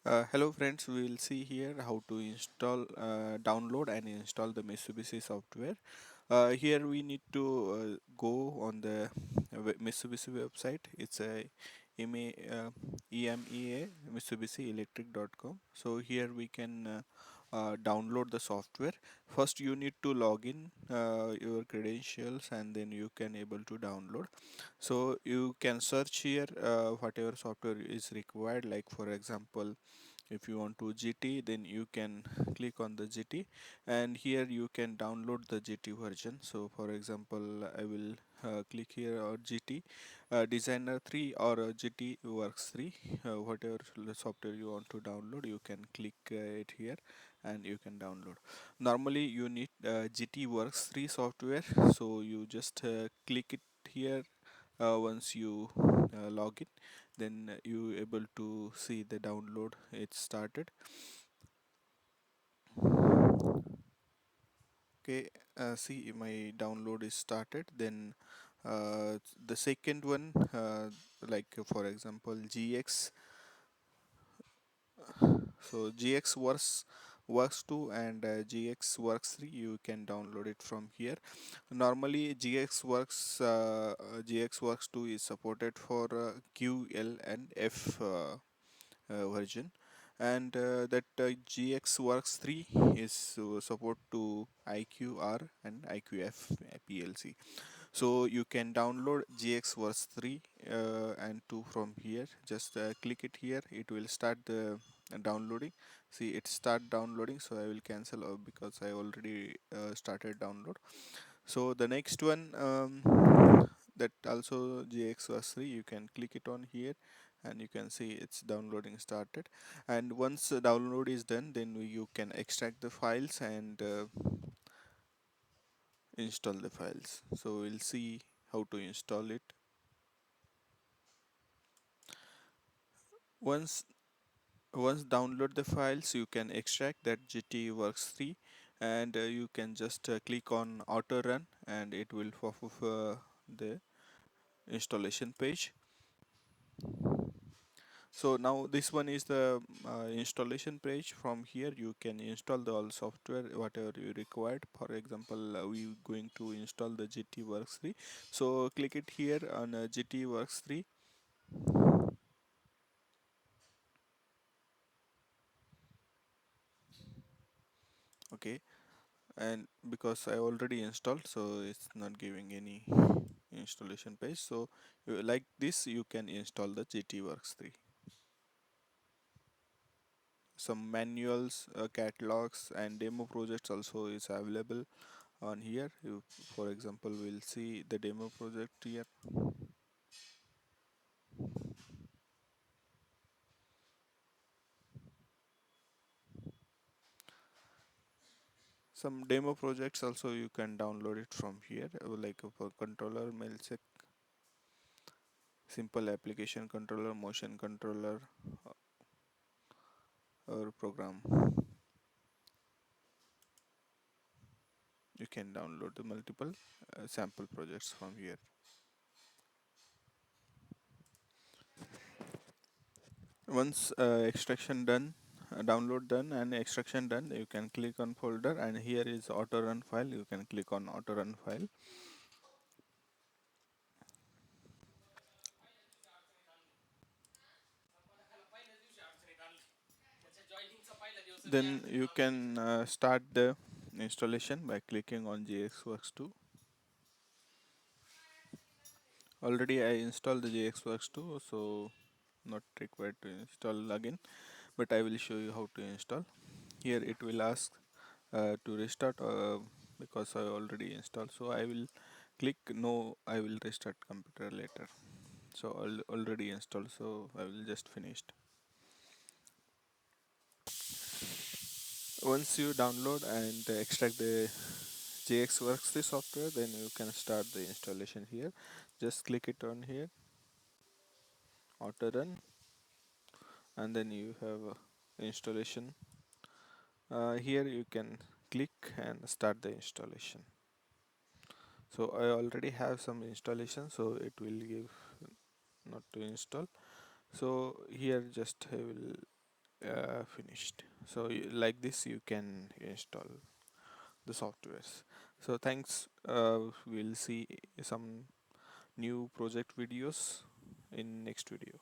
Hello friends, we will see here how to download and install the Mitsubishi software. Here we need to go on the Mitsubishi website. It's a EMEA MitsubishiElectric.com. So here we can download the software. First you need to log in your credentials and then you can able to download. So you can search here whatever software is required, like for example if you want to GT, then you can click on the GT, and here you can download the GT version. So for example, I will click here or GT Designer 3 or GT Works 3, whatever the software you want to download, you can click it here and you can download. Normally you need GT Works 3 software, so you just click it here once you log in, then you able to see the download. It started. Okay, see my download is started. Then the second one, like for example GX, so GX works 2 and GX works 3, you can download it from here. Normally GX works 2 is supported for QL and F version, and that GX Works 3 is support to IQR and IQF PLC. So you can download GX Works 3 and 2 from here. Just click it here, it will start the downloading. See, it start downloading, so I will cancel because I already started download. So the next one, that also GX was 3, you can click it on here and you can see it's downloading started. And once the download is done, then you can extract the files and install the files. So we'll see how to install it. Once once download the files, you can extract that GT Works 3, and you can just click on auto run and it will pop up the installation page. So now this one is the installation page. From here you can install the all software whatever you required. For example, we going to install the GT Works 3, so click it here on GT Works 3. Okay, and because I already installed, so it's not giving any installation page. So like this you can install the GT Works 3. Some manuals, catalogs and demo projects also is available on here. You, for example, we'll see the demo project here. Some demo projects also you can download it from here, like for controller, MailSec, simple application controller, motion controller, or program. You can download the multiple sample projects from here. Once extraction done, download done and extraction done, you can click on folder, and here is auto run file. You can click on auto run file. Then you can start the installation by clicking on GXWorks 2. Already I installed the GXWorks 2, so not required to install again, but I will show you how to install. Here it will ask to restart because I already installed, so I will click no, I will restart computer later. So already installed, so I will just finished. Once you download and extract the GXWorks 3 software, then you can start the installation here. Just click it on here, auto run, and then you have installation. Here you can click and start the installation. So I already have some installation, so it will give not to install. So here just I will finished. So like this you can install the softwares. So thanks. We'll see some new project videos in next video.